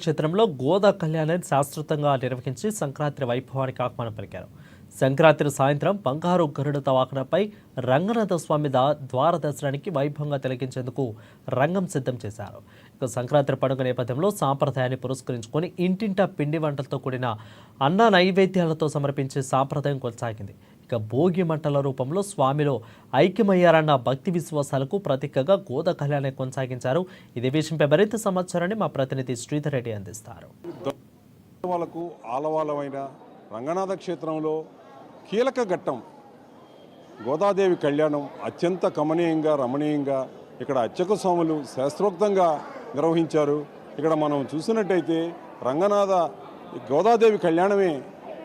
క్షేత్రంలో గోదా కళ్యాణాన్ని శాస్త్రోక్తంగా నిర్వహించి సంక్రాంతి వైభవానికి ఆహ్వానం పలికారు. సంక్రాంతి సాయంత్రం బంగారు గరుడ వాహనంపై రంగనాథ స్వామి ద్వార దర్శనానికి వైభవంగా తిలకించేందుకు రంగం సిద్ధం చేశారు. ఇక సంక్రాంతి పండుగ నేపథ్యంలో సాంప్రదాయాన్ని పురస్కరించుకొని ఇంటింటా పిండి వంటలతో కూడిన అన్న నైవేద్యాలతో సమర్పించే సాంప్రదాయం కొనసాగింది. ఇక భోగి మంటల రూపంలో స్వామిలో ఐక్యమయ్యారన్న భక్తి విశ్వాసాలకు ప్రతీకగా గోదా కళ్యాణాన్ని కొనసాగించారు. ఇదే విషయంపై మరింత సమాచారాన్ని మా ప్రతినిధి శ్రీధర్ రెడ్డి అందిస్తారు. ఆలవాలమైన రంగనాథ క్షేత్రంలో కీలక ఘట్టం గోదాదేవి కళ్యాణం అత్యంత కమనీయంగా రమణీయంగా ఇక్కడ అర్చక స్వాములు శాస్త్రోక్తంగా నిర్వహించారు. ఇక్కడ మనం చూసినట్టయితే రంగనాథ గోదాదేవి కళ్యాణమే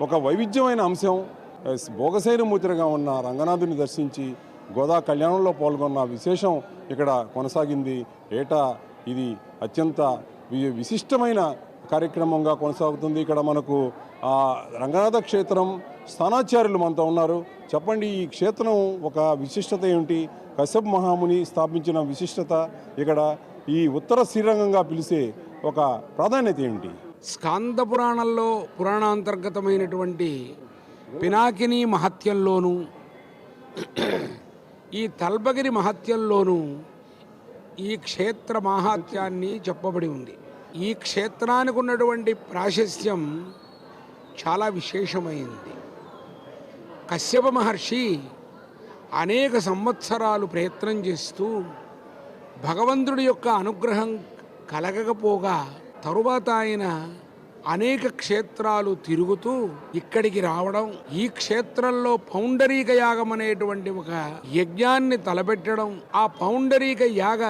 ఒక వైవిధ్యమైన అంశం. భోగశైలమూర్తిగా ఉన్న రంగనాథుని దర్శించి గోదా కళ్యాణంలో పాల్గొన్న విశేషం ఇక్కడ కొనసాగింది. ఏటా ఇది అత్యంత విశిష్టమైన కార్యక్రమంగా కొనసాగుతుంది. ఇక్కడ మనకు రంగనాథ క్షేత్రం స్థానాచార్యులు మనతో ఉన్నారు. చెప్పండి, ఈ క్షేత్రం ఒక విశిష్టత ఏమిటి? కశ్యప మహాముని స్థాపించిన విశిష్టత, ఇక్కడ ఈ ఉత్తర శ్రీరంగంగా పిలిచే ఒక ప్రాధాన్యత ఏమిటి? స్కాంద పురాణంలో పురాణాంతర్గతమైనటువంటి పినాకిని మహత్యంలోనూ ఈ తల్పగిరి మహత్యంలోనూ ఈ క్షేత్ర మాహాత్యాన్ని చెప్పబడి ఉంది. ఈ క్షేత్రానికి ఉన్నటువంటి ప్రాశస్త్యం చాలా విశేషమైంది. కశ్యప మహర్షి అనేక సంవత్సరాలు ప్రయత్నం చేస్తూ భగవంతుడి యొక్క అనుగ్రహం కలగకపోగా తరువాత ఆయన అనేక క్షేత్రాలు తిరుగుతూ ఇక్కడికి రావడం, ఈ క్షేత్రంలో పౌండరీక యాగం అనేటువంటి ఒక యజ్ఞాన్ని తలపెట్టడం, ఆ పౌండరీక యాగ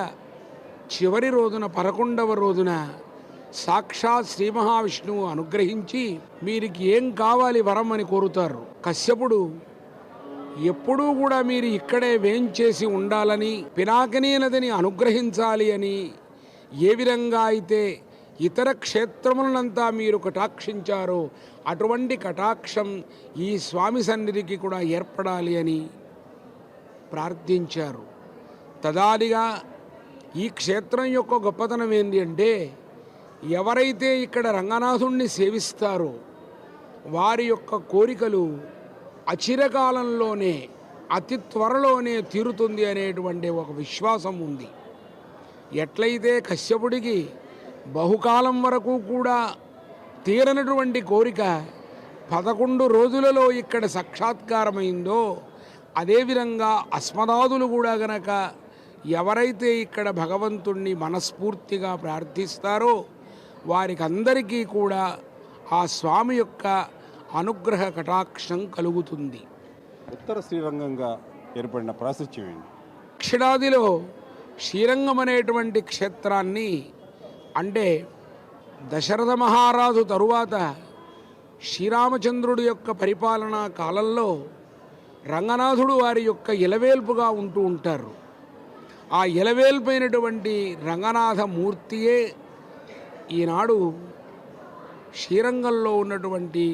చివరి రోజున 11వ రోజున సాక్షాత్ శ్రీ మహావిష్ణువు అనుగ్రహించి మీరికి ఏం కావాలి వరం అని కోరుతారు. కశ్యపుడు ఎప్పుడూ కూడా మీరు ఇక్కడే వేంచేసి ఉండాలని, పినాకినీ నదిని అనుగ్రహించాలి అని, ఏ విధంగా అయితే ఇతర క్షేత్రములనంతా మీరు కటాక్షించారో అటువంటి కటాక్షం ఈ స్వామి సన్నిధికి కూడా ఏర్పడాలి అని ప్రార్థించారు. తదాదిగా ఈ క్షేత్రం యొక్క గొప్పతనం ఏంటి అంటే, ఎవరైతే ఇక్కడ రంగనాథుణ్ణి సేవిస్తారో వారి యొక్క కోరికలు అచిరకాలంలోనే అతి త్వరలోనే తీరుతుంది అనేటువంటి ఒక విశ్వాసం ఉంది. ఎట్లయితే కశ్యపుడికి బహుకాలం వరకు కూడా తీరనటువంటి కోరిక 11 రోజులలో ఇక్కడ సాక్షాత్కారమైందో, అదేవిధంగా అస్మదాదులు కూడా గనక ఎవరైతే ఇక్కడ భగవంతుణ్ణి మనస్ఫూర్తిగా ప్రార్థిస్తారో వారికి అందరికీ కూడా ఆ స్వామి యొక్క అనుగ్రహ కటాక్షం కలుగుతుంది. ఉత్తర శ్రీరంగంగా ఏర్పడిన ప్రాశస్త్యం ఏంటి? దక్షిణాదిలో శ్రీరంగం అనేటువంటి క్షేత్రాన్ని, అంటే దశరథ మహారాజు తరువాత శ్రీరామచంద్రుడి యొక్క పరిపాలనా కాలంలో రంగనాథుడు వారి యొక్క ఇలవేల్పుగా ఉంటూ ఉంటారు. ఆ ఇలవేల్పైనటువంటి రంగనాథ మూర్తియే ఈనాడు శ్రీరంగంలో ఉన్నటువంటి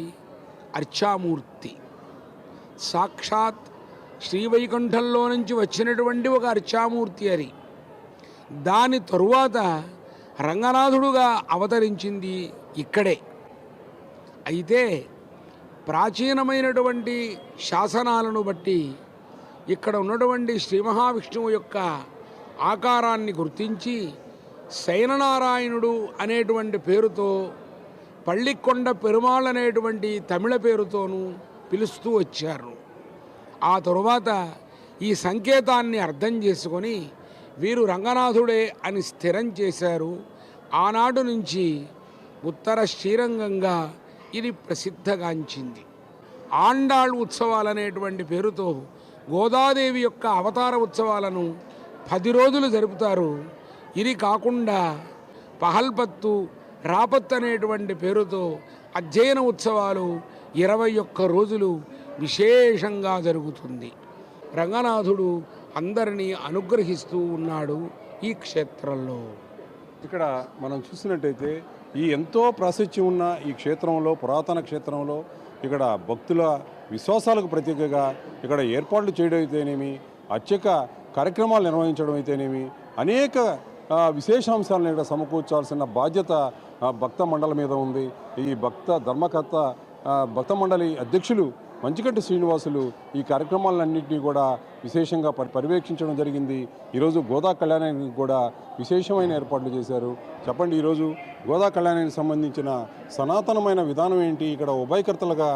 అర్చామూర్తి. సాక్షాత్ శ్రీవైకుంఠంలో నుంచి వచ్చినటువంటి ఒక అర్చామూర్తి అని. దాని తరువాత రంగనాథుడుగా అవతరించింది ఇక్కడే. అయితే ప్రాచీనమైనటువంటి శాసనాలను బట్టి ఇక్కడ ఉన్నటువంటి శ్రీ మహావిష్ణువు యొక్క ఆకారాన్ని గుర్తించి శయననారాయణుడు అనేటువంటి పేరుతో, పళ్ళికొండ పెరుమాళ్ అనేటువంటి తమిళ పేరుతోనూ పిలుస్తూ వచ్చారు. ఆ తరువాత ఈ సంకేతాన్ని అర్థం చేసుకొని వీరు రంగనాథుడే అని స్థిరం చేశారు. ఆనాడు నుంచి ఉత్తర శ్రీరంగంగా ఇది ప్రసిద్ధగాంచింది. ఆండాళ్ ఉత్సవాలనేటువంటి పేరుతో గోదాదేవి యొక్క అవతార ఉత్సవాలను 10 రోజులు జరుపుతారు. ఇది కాకుండా పహల్పత్తు, రాపత్ అనేటువంటి పేరుతో అధ్యయన ఉత్సవాలు 21 రోజులు విశేషంగా జరుగుతుంది. రంగనాథుడు అందరినీ అనుగ్రహిస్తూ ఉన్నాడు ఈ క్షేత్రంలో. ఇక్కడ మనం చూసినట్టయితే ఈ ఎంతో ప్రాశస్త్యం ఉన్న ఈ క్షేత్రంలో, పురాతన క్షేత్రంలో ఇక్కడ భక్తుల విశ్వాసాలకు ప్రతీకగా ఇక్కడ ఏర్పాట్లు చేయడం అయితేనేమి, అర్చక కార్యక్రమాలు నిర్వహించడం అయితేనేమి, అనేక విశేషాంశాలను ఇక్కడ సమకూర్చాల్సిన బాధ్యత భక్త మండలి మీద ఉంది. ఈ భక్త ధర్మకర్త భక్త మండలి అధ్యక్షులు మంచిగంటి శ్రీనివాసులు ఈ కార్యక్రమాలన్నింటినీ కూడా విశేషంగా పర్యవేక్షించడం జరిగింది. ఈరోజు గోదా కళ్యాణానికి కూడా విశేషమైన ఏర్పాట్లు చేశారు. చెప్పండి, ఈరోజు గోదా కళ్యాణానికి సంబంధించిన సనాతనమైన విధానం ఏంటి, ఇక్కడ ఉభయకర్తలుగా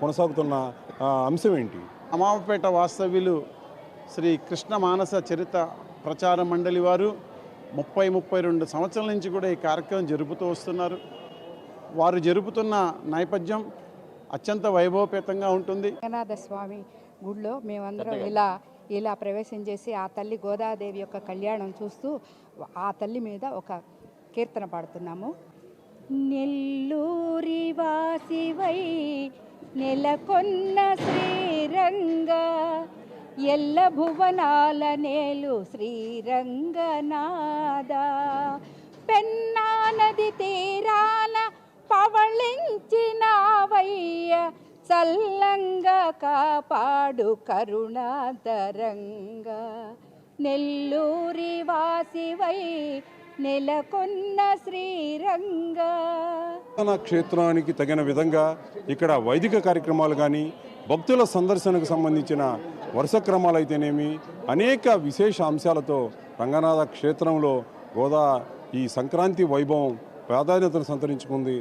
కొనసాగుతున్న అంశం ఏంటి? అమావపేట వాస్తవ్యులు శ్రీ కృష్ణ మానస చరిత ప్రచార మండలి వారు 32 సంవత్సరాల నుంచి కూడా ఈ కార్యక్రమం జరుపుతూ వస్తున్నారు. వారు జరుపుతున్న నేపథ్యం అత్యంత వైభవపేతంగా ఉంటుంది. రంగనాథ స్వామి గుడిలో మేమందరం ఇలా ప్రవేశం చేసి ఆ తల్లి గోదాదేవి యొక్క కళ్యాణం చూస్తూ ఆ తల్లి మీద ఒక కీర్తన పాడుతున్నాము. నెల్లూరి వాసివై నెలకొన్న శ్రీరంగ ఎల్ల భువనాల నేలు శ్రీరంగనాథ పెన్నా నది తీరాన పవళించినావయ్య చల్లంగా కాపాడు కరుణాతరంగా నెల్లూరి వాసివై నెలకొన్న శ్రీరంగ. క్షేత్రానికి తగిన విధంగా ఇక్కడ వైదిక కార్యక్రమాలు కానీ భక్తుల సందర్శనకు సంబంధించిన వరుస క్రమాలు అయితేనేమి అనేక విశేష అంశాలతో రంగనాథ క్షేత్రంలో గోదా ఈ సంక్రాంతి వైభవం ప్రాధాన్యతను సంతరించుకుంది.